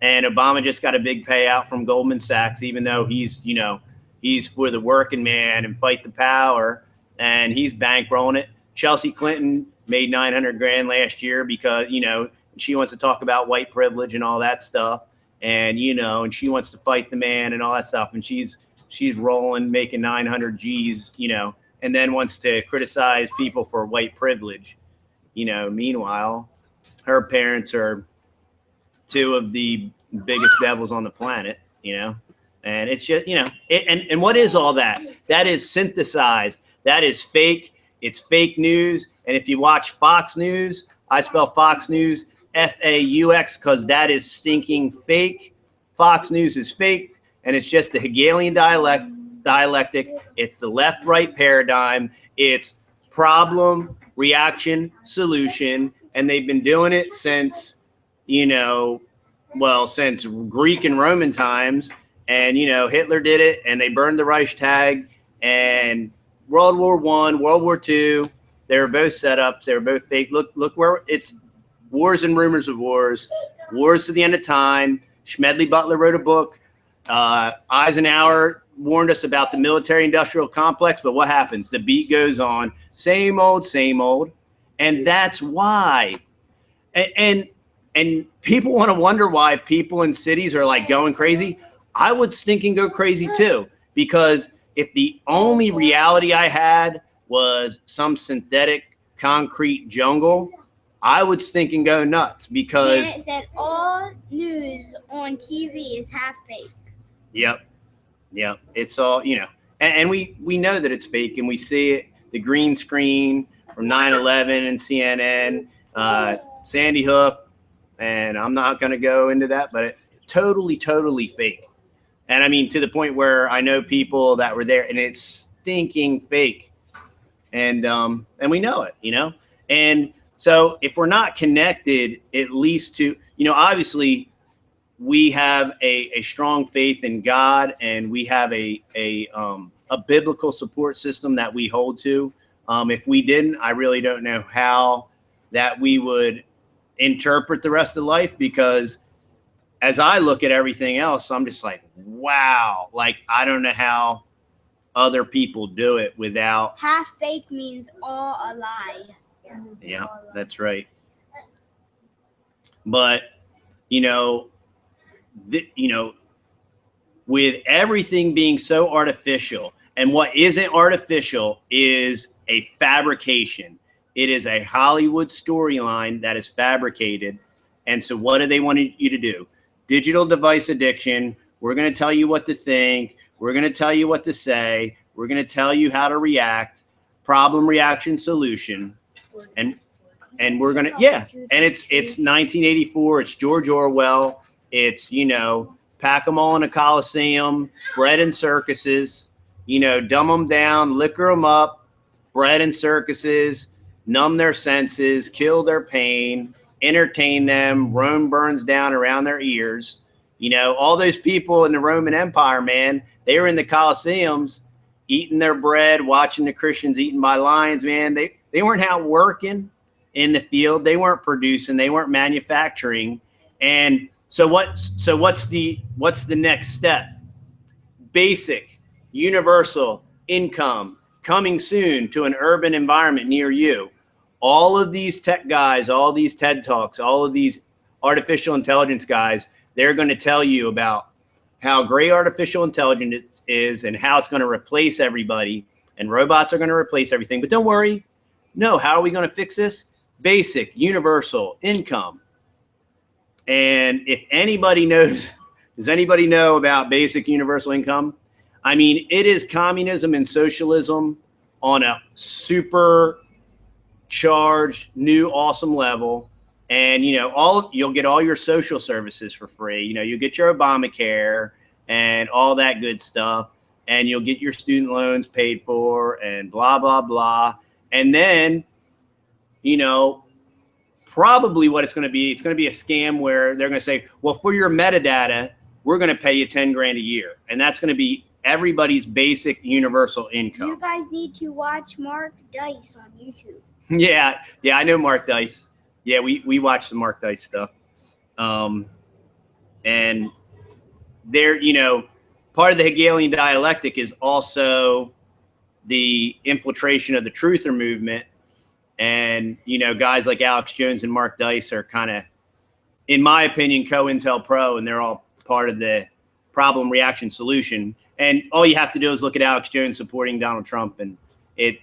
And Obama just got a big payout from Goldman Sachs, even though he's, you know, he's for the working man and fight the power, and he's bankrolling it. Chelsea Clinton made $900,000 last year because, you know, she wants to talk about white privilege and all that stuff. And, you know, and she wants to fight the man and all that stuff. And she's rolling, making 900 G's, you know, and then wants to criticize people for white privilege. You know, meanwhile, her parents are two of the biggest devils on the planet, you know, and it's just, you know, and what is all that? That is synthesized. That is fake. It's fake news. And if you watch Fox News, I spell Fox News FAUX, because that is stinking fake. Fox News is fake, and it's just the Hegelian dialectic. It's the left-right paradigm. It's problem, reaction, solution, and they've been doing it since, you know, well, since Greek and Roman times. And, you know, Hitler did it, and they burned the Reichstag, and World War I, World War II, they were both setups. They were both fake. Look where it's wars and rumors of wars, wars to the end of time. Smedley Butler wrote a book. Eisenhower warned us about the military-industrial complex, but what happens? The beat goes on. Same old, same old. And that's why. And people want to wonder why people in cities are like going crazy. I would stinking go crazy too, because if the only reality I had was some synthetic concrete jungle, I would stink and go nuts, because Janet said all news on TV is half fake. Yep. It's all, you know, and we know that it's fake, and we see it. The green screen from 9/11 and CNN, Sandy Hook, and I'm not going to go into that, but totally fake. And I mean, to the point where I know people that were there, and it's stinking fake, and we know it, you know, and. So if we're not connected, at least to, you know, obviously we have a strong faith in God, and we have a biblical support system that we hold to. If we didn't, I really don't know how that we would interpret the rest of life, because as I look at everything else, I'm just like, wow, like I don't know how other people do it without. Half fake means all a lie. Yeah, that's right. But you know, with everything being so artificial, and what isn't artificial is a fabrication. It is a Hollywood storyline that is fabricated. And so what do they want you to do? Digital device addiction. We're going to tell you what to think. We're going to tell you what to say. We're going to tell you how to react. Problem, reaction, solution. And we're going to, yeah. And it's 1984. It's George Orwell. It's, pack them all in a coliseum, bred in circuses, dumb them down, liquor them up, bred in circuses, numb their senses, kill their pain, entertain them, Rome burns down around their ears. All those people in the Roman Empire, man, they were in the Colosseums eating their bread, watching the Christians eaten by lions, man. They weren't out working in the field. They weren't producing. They weren't manufacturing. And so what's the next step? Basic, universal income coming soon to an urban environment near you. All of these tech guys, all these TED Talks, all of these artificial intelligence guys, they're going to tell you about how great artificial intelligence is and how it's going to replace everybody, and robots are going to replace everything. But don't worry. No, how are we going to fix this? Basic, universal income. And if anybody knows, does anybody know about basic universal income? I mean, it is communism and socialism on a super charged, new, awesome level. And, you'll get all your social services for free. You'll get your Obamacare and all that good stuff. And you'll get your student loans paid for and blah, blah, blah. And then, probably what it's going to be a scam where they're going to say, well, for your metadata, we're going to pay you 10 grand a year. And that's going to be everybody's basic universal income. You guys need to watch Mark Dice on YouTube. Yeah, I know Mark Dice. Yeah, we watch some Mark Dice stuff. And there, part of the Hegelian dialectic is also the infiltration of the truther movement. And, guys like Alex Jones and Mark Dice are kind of, in my opinion, COINTELPRO, and they're all part of the problem, reaction, solution. And all you have to do is look at Alex Jones supporting Donald Trump, and it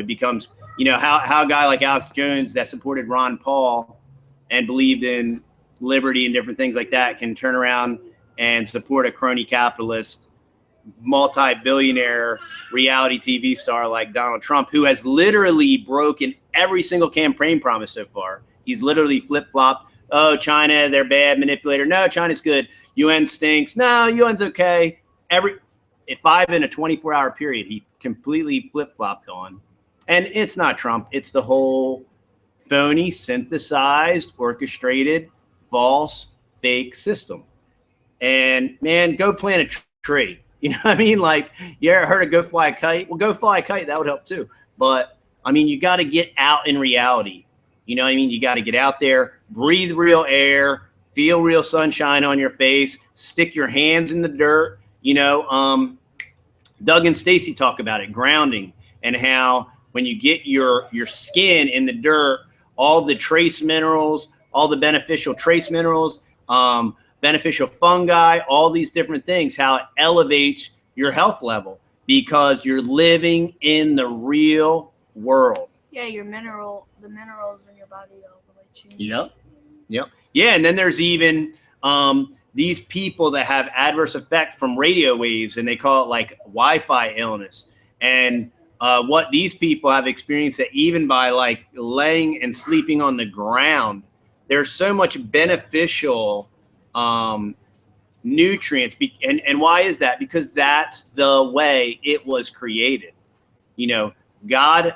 becomes, how a guy like Alex Jones that supported Ron Paul and believed in liberty and different things like that can turn around and support a crony capitalist, multi-billionaire reality TV star like Donald Trump, who has literally broken every single campaign promise so far. He's literally flip-flopped. Oh, China, they're bad, manipulator. No, China's good. UN stinks. No, UN's okay. If 5 in a 24-hour period, he completely flip-flopped on. And it's not Trump. It's the whole phony, synthesized, orchestrated, false, fake system. And, man, go plant a tree. You know what I mean? Like, you ever heard of go fly a kite? Well, go fly a kite. That would help too. But, I mean, you got to get out in reality. You know what I mean? You got to get out there, breathe real air, feel real sunshine on your face, stick your hands in the dirt. Doug and Stacy talk about it, grounding, and how when you get your skin in the dirt, all the trace minerals, all the beneficial trace minerals, beneficial fungi, all these different things, how it elevates your health level because you're living in the real world. Yeah, the minerals in your body all the way change. Yep. Yeah, and then there's even these people that have adverse effect from radio waves, and they call it like Wi-Fi illness. And what these people have experienced, that even by like laying and sleeping on the ground, there's so much beneficial nutrients. And why is that? Because that's the way it was created. God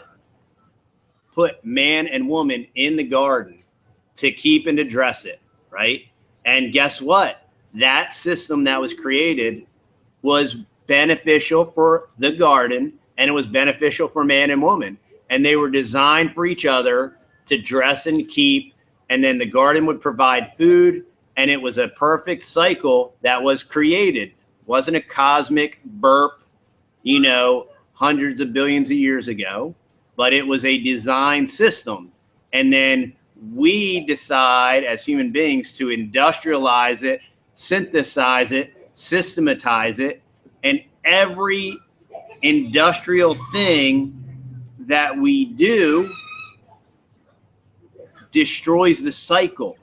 put man and woman in the garden to keep and to dress it, right? And guess what? That system that was created was beneficial for the garden, and it was beneficial for man and woman. and they were designed for each other to dress and keep. And then the garden would provide food, and it was a perfect cycle that was created. It wasn't a cosmic burp, you know, hundreds of billions of years ago, but it was a design system. And then we decide as human beings to industrialize it, synthesize it, systematize it, and every industrial thing that we do destroys the cycle,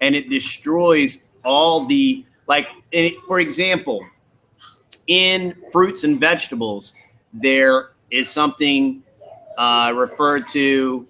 and it destroys all the, like, for example, in fruits and vegetables, there is something referred to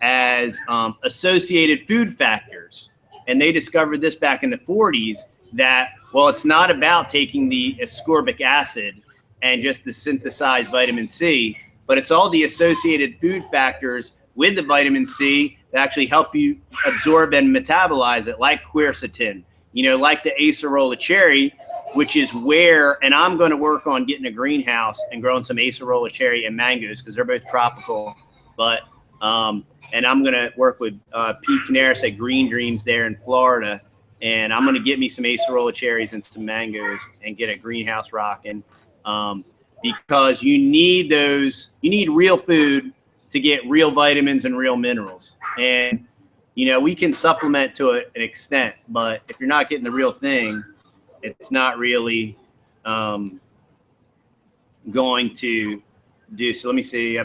as associated food factors. And they discovered this back in the 40s, that, well, it's not about taking the ascorbic acid and just the synthesized vitamin C, but it's all the associated food factors with the vitamin C that actually help you absorb and metabolize it, like quercetin, you know, like the acerola cherry, which is where, and I'm going to work on getting a greenhouse and growing some acerola cherry and mangoes because they're both tropical. But, and I'm going to work with Pete Canaris at Green Dreams there in Florida. And I'm going to get me some acerola cherries and some mangoes and get a greenhouse rocking, because you need those, you need real food to get real vitamins and real minerals. And, you know, we can supplement to an extent, but if you're not getting the real thing, it's not really going to do. So let me see.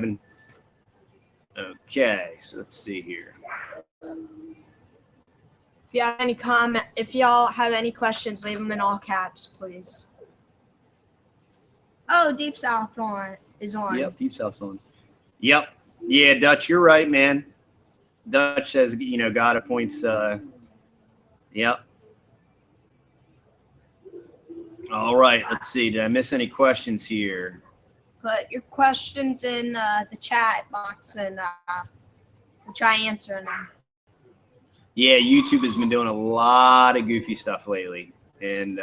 Okay, so let's see here. If you have any comment, if y'all have any questions, leave them in all caps, please. Oh, Deep South is on. Yep, Deep South's on. Yep. Yeah, Dutch, you're right, man. Dutch says, you know, God appoints. Yep. All right, let's see. Did I miss any questions here? Put your questions in the chat box, and we'll try answering them. Yeah, YouTube has been doing a lot of goofy stuff lately. And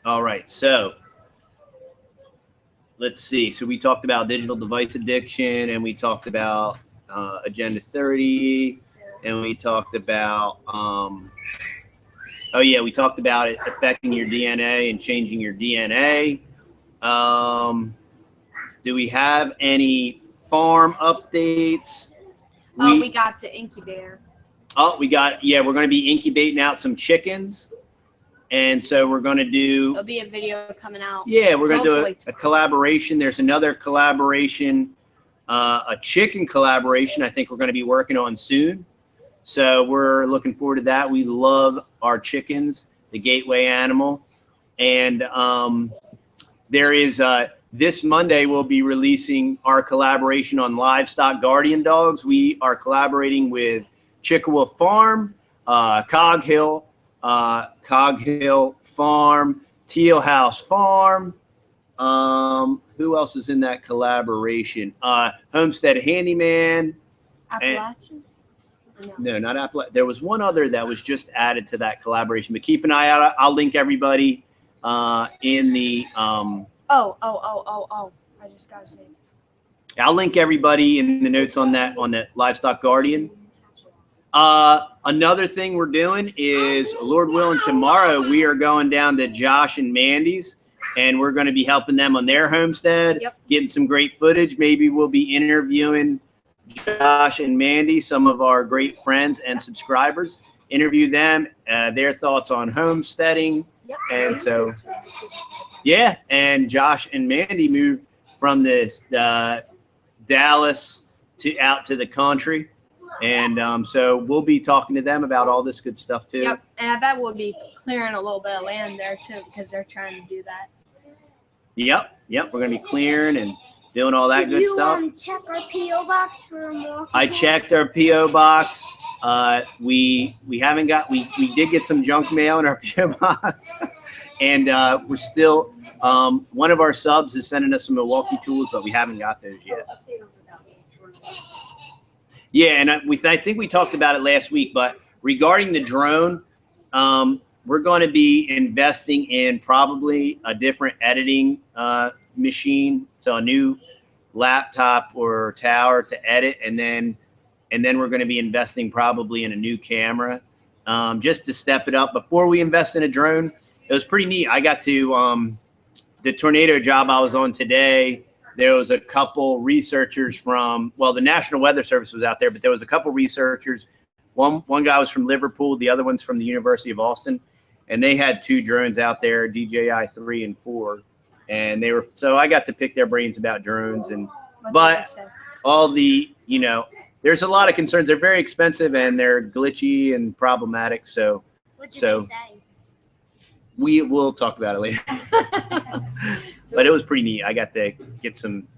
all right, so let's see. So we talked about digital device addiction, and we talked about Agenda 30, and we talked about, oh yeah, we talked about it affecting your DNA and changing your DNA. Do we have any farm updates? We got the incubator. Oh, we got, yeah, we're going to be incubating out some chickens. And so we're going to do. There'll be a video coming out. Yeah, we're going to do a collaboration. There's another collaboration, a chicken collaboration I think we're going to be working on soon. So we're looking forward to that. We love our chickens, the gateway animal. And there is, this Monday, we'll be releasing our collaboration on livestock guardian dogs. We are collaborating with Chickawa Farm, Cog Hill Farm, Teal House Farm. Who else is in that collaboration? Homestead Handyman. Appalachian? No, not Appalachian. There was one other that was just added to that collaboration, but keep an eye out. I'll link everybody in the. I just got to say. I'll link everybody in the notes on that, on the Livestock Guardian. Another thing we're doing is, Lord willing, tomorrow we are going down to Josh and Mandy's, and we're going to be helping them on their homestead, getting some great footage. Maybe we'll be interviewing Josh and Mandy, some of our great friends and subscribers, interview them, their thoughts on homesteading. And so, yeah, and Josh and Mandy moved from this Dallas out to the country. And so we'll be talking to them about all this good stuff too. Yep, and I bet we'll be clearing a little bit of land there too, because they're trying to do that. Yep, we're gonna be clearing and doing all that good stuff. Did you check our PO box for more? I checked our PO box. We haven't got. We did get some junk mail in our PO box, and we're still. One of our subs is sending us some Milwaukee tools, but we haven't got those yet. Yeah, and I think we talked about it last week, but regarding the drone, we're going to be investing in probably a different editing machine, so a new laptop or tower to edit, and then we're going to be investing probably in a new camera, just to step it up. Before we invest in a drone, it was pretty neat. I got to the tornado job I was on today. There was a couple researchers from, well, the National Weather Service was out there, but there was a couple researchers. One guy was from Liverpool, the other one's from the University of Austin, and they had 2 drones out there, DJI 3 and 4, and so I got to pick their brains about drones. But all the, there's a lot of concerns. They're very expensive and they're glitchy and problematic. So What did they say? we will talk about it later. But it was pretty neat. I got to get some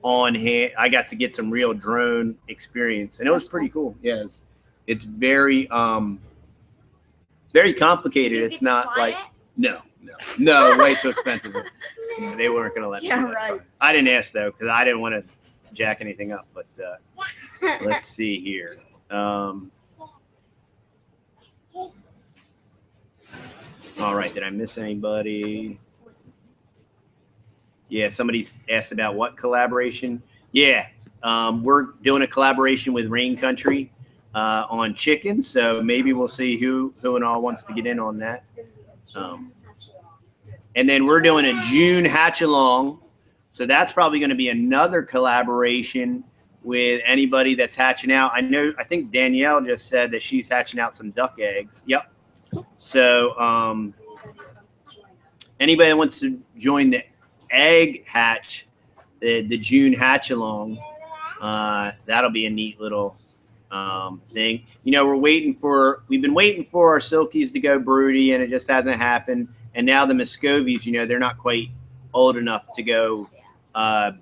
I got to get some real drone experience, and it was pretty cool. Yeah, it's very complicated. It's not like no, way too expensive. They weren't gonna let me. Yeah, right. I didn't ask though, because I didn't want to jack anything up. But let's see here. All right, did I miss anybody? Yeah, somebody asked about what collaboration. Yeah, we're doing a collaboration with Rain Country on chickens. So maybe we'll see who and all wants to get in on that. And then we're doing a June hatch along. So that's probably going to be another collaboration with anybody that's hatching out. I think Danielle just said that she's hatching out some duck eggs. Yep. So anybody that wants to join the egg hatch, the June hatch along, that'll be a neat little thing. We've been waiting for our silkies to go broody, and it just hasn't happened. And now the Muscovies, they're not quite old enough to go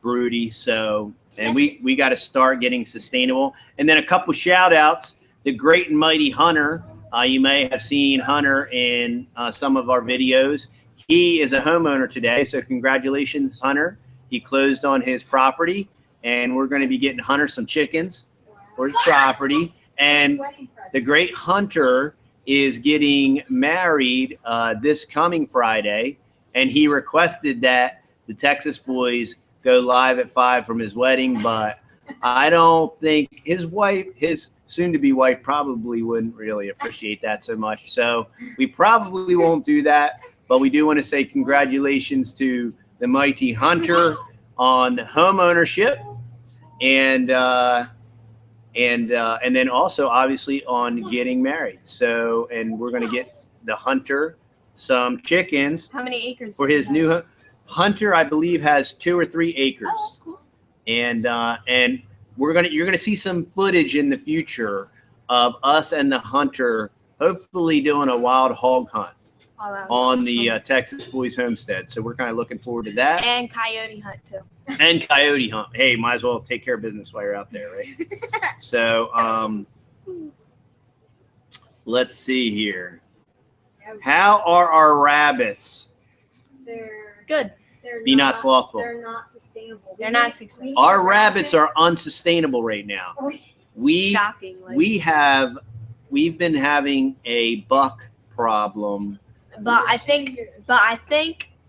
broody. So, and we got to start getting sustainable. And then a couple shout outs, the great and mighty Hunter. You may have seen Hunter in some of our videos. He is a homeowner today, so congratulations, Hunter. He closed on his property, and we're going to be getting Hunter some chickens for his property. And the great Hunter is getting married this coming Friday, and he requested that the Texas Boys go live at 5 from his wedding, but I don't think his soon-to-be wife probably wouldn't really appreciate that so much. So we probably won't do that, but we do want to say congratulations to the mighty Hunter on the home ownership, and then also obviously on getting married. So, and we're going to get the Hunter some chickens. How many acres? For his new Hunter, I believe, has 2 or 3 acres. Oh, that's cool. And you're gonna see some footage in the future of us and the Hunter hopefully doing a wild hog hunt on the Texas Boys Homestead. So we're kind of looking forward to that. And coyote hunt too. And coyote hunt. Hey, might as well take care of business while you're out there, right? So let's see here. How are our rabbits? They're Good. Be not slothful. They're not sustainable. They're not sustainable. Our rabbits are unsustainable right now. Shockingly. We've been having a buck problem. But I think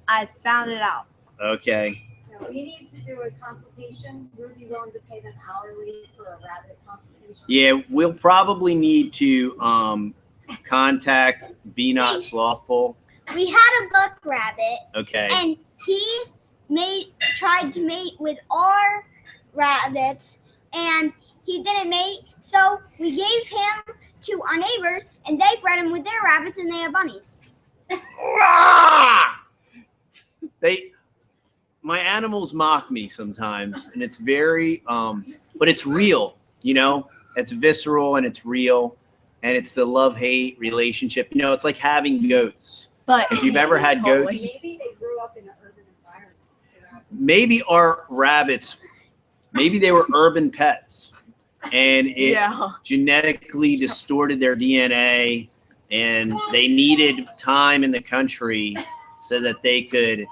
I found it out. Okay. No, we need to do a consultation. Would be willing to pay them hourly for a rabbit consultation. Yeah, we'll probably need to contact Be Not Slothful. We had a buck rabbit, Okay. and he tried to mate with our rabbits, and he didn't mate. So we gave him to our neighbors, and they bred him with their rabbits, and they have bunnies. My animals mock me sometimes, and it's very but it's real, it's visceral and it's real, and it's the love-hate relationship. It's like having goats. But If you've ever had goats, Maybe they grew up in an urban environment. maybe our rabbits, maybe they were urban pets, and it genetically distorted their DNA, and they needed time in the country so that they could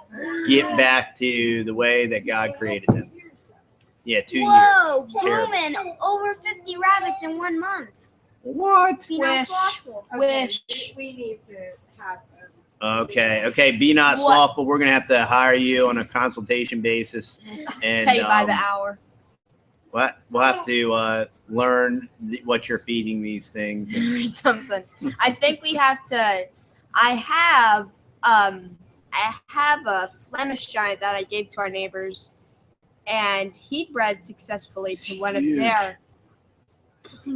get back to the way that God created them. Yeah, 2 years. Whoa, Terrible. Bowman, over 50 rabbits in 1 month. What? Be not Wish. slothful. Wish. We need to have Okay. Be not What? slothful. We're gonna have to hire you on a consultation basis, and Pay by the hour. we'll have to learn what you're feeding these things. Or something. I think we have to. I have a Flemish giant that I gave to our neighbors, and he bred successfully to one of their.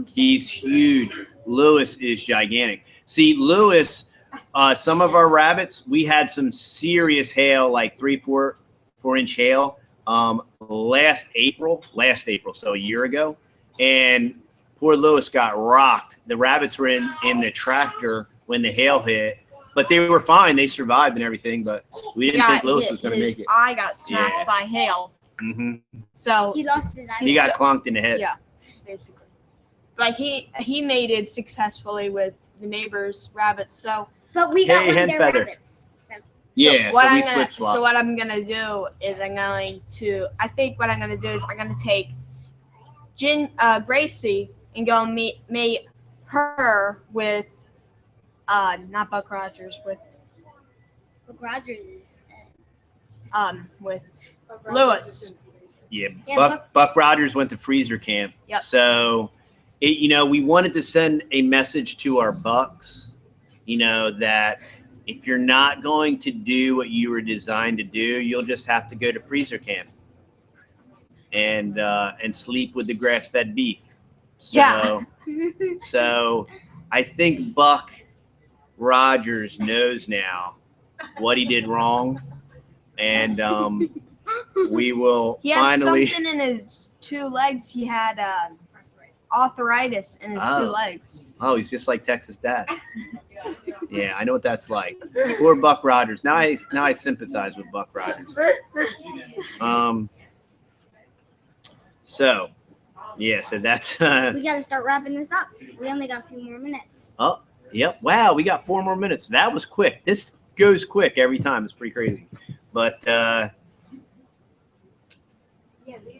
He's huge. Lewis is gigantic. See, Lewis, some of our rabbits, we had some serious hail, like 4-inch hail, last April, so a year ago. And poor Lewis got rocked. The rabbits were in the tractor when the hail hit, but they were fine. They survived and everything, but we didn't think Lewis was going to make it. His eye got smacked by hail. Mm-hmm. So He lost his eye. He got clunked in the head. yeah, basically. Like he mated successfully with the neighbor's rabbits. So But we got Hey, one of hen their feather. rabbits. So Yeah, what so we I'm gonna switch-swapped. so what I'm gonna do is I'm gonna take Gracie and go mate her with not Buck Rogers, with Buck Rogers is with Lewis. Yeah, Yeah, Buck Rogers went to freezer camp. Yep. So, we wanted to send a message to our bucks, that if you're not going to do what you were designed to do, you'll just have to go to freezer camp and sleep with the grass-fed beef. So, Yeah. So, I think Buck Rogers knows now what he did wrong, and we will He had finally. something in his two legs. He had arthritis in his two Oh. legs. Oh, he's just like Texas Dad. Yeah, I know what that's like. Poor Buck Rogers. Now I sympathize with Buck Rogers. So that's we got to start wrapping this up. We only got a few more minutes. oh, yep. Wow, we got 4 more minutes. That was quick. This goes quick every time. It's pretty crazy. But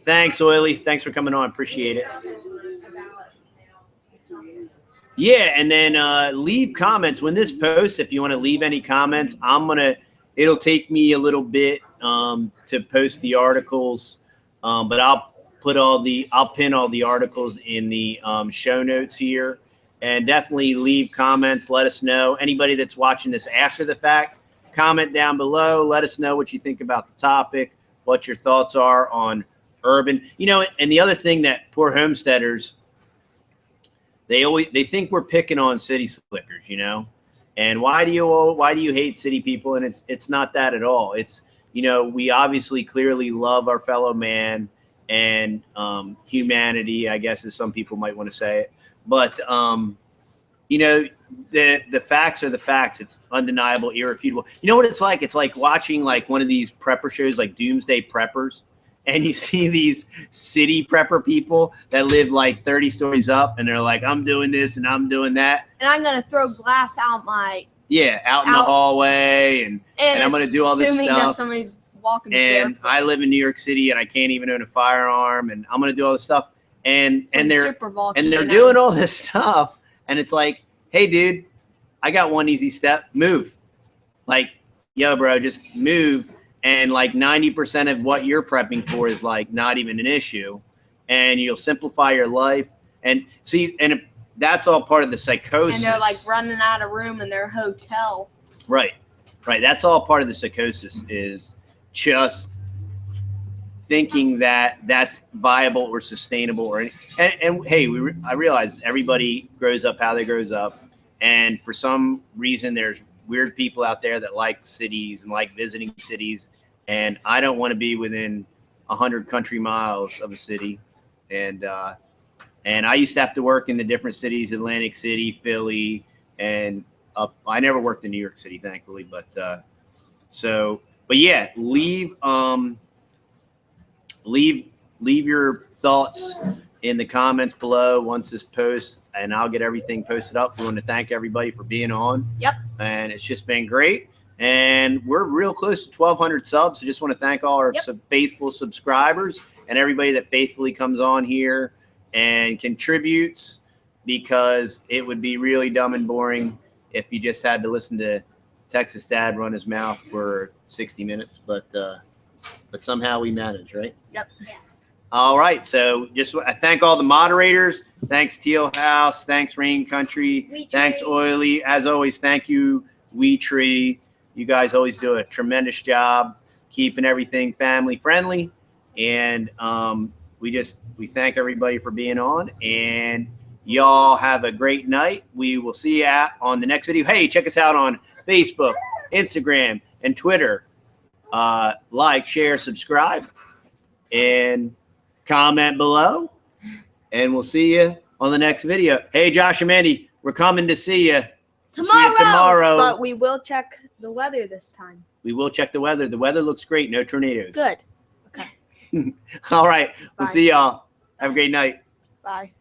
thanks, Oily. Thanks for coming on. Appreciate it. Yeah, and then leave comments when this posts. If you want to leave any comments, it'll take me a little bit to post the articles, but I'll pin all the articles in the show notes here, and definitely leave comments. Let us know. Anybody that's watching this after the fact, comment down below. Let us know what you think about the topic, what your thoughts are on urban. And the other thing that poor homesteaders, they think we're picking on city slickers, and why do you hate city people? And it's not that at all. It's, we obviously clearly love our fellow man and humanity, I guess, as some people might want to say it. But the facts are the facts. It's undeniable, irrefutable. You know what it's like? It's like watching like one of these prepper shows, like Doomsday Preppers. And you see these city prepper people that live like 30 stories up, and they're like, I'm doing this and I'm doing that. And I'm gonna throw glass out out in the hallway, and I'm gonna do all this assuming that stuff. somebody's walking And barefoot. I live in New York City, and I can't even own a firearm, and I'm gonna do all this stuff. And they're super volcano. doing all this stuff, and it's like, hey, dude, I got one easy step. Move. Like, yo, bro, just move. And like 90% of what you're prepping for is like not even an issue, and you'll simplify your life. And see, and that's all part of the psychosis. And they're like running out of room in their hotel. Right. That's all part of the psychosis, is just thinking that that's viable or sustainable and hey, I realize everybody grows up how they grows up, and for some reason there's weird people out there that like cities and like visiting cities, and I don't want to be within 100 country miles of a city. And I used to have to work in the different cities, Atlantic City, Philly, and up. I never worked in New York City, thankfully, but yeah, leave your thoughts in the comments below once this posts, and I'll get everything posted up. We want to thank everybody for being on. Yep. And it's just been great. And we're real close to 1,200 subs. So just want to thank all our faithful subscribers and everybody that faithfully comes on here and contributes, because it would be really dumb and boring if you just had to listen to Texas dad run his mouth for 60 minutes, but somehow we managed, right? Yep. All right. So I thank all the moderators. Thanks, Teal House. Thanks, Rain Country. We Thanks, Tree. Oily. As always, thank you, We Tree. You guys always do a tremendous job keeping everything family friendly. And we thank everybody for being on. And y'all have a great night. We will see you on the next video. Hey, check us out on Facebook, Instagram, and Twitter. Like, share, subscribe, and comment below. And we'll see you on the next video. Hey, Josh and Mandy, we're coming to see you. We'll see you tomorrow. But we will check the weather this time. We will check the weather. The weather looks great. No tornadoes. Good. Okay. All right. We'll Bye. see y'all. Have a great night. Bye.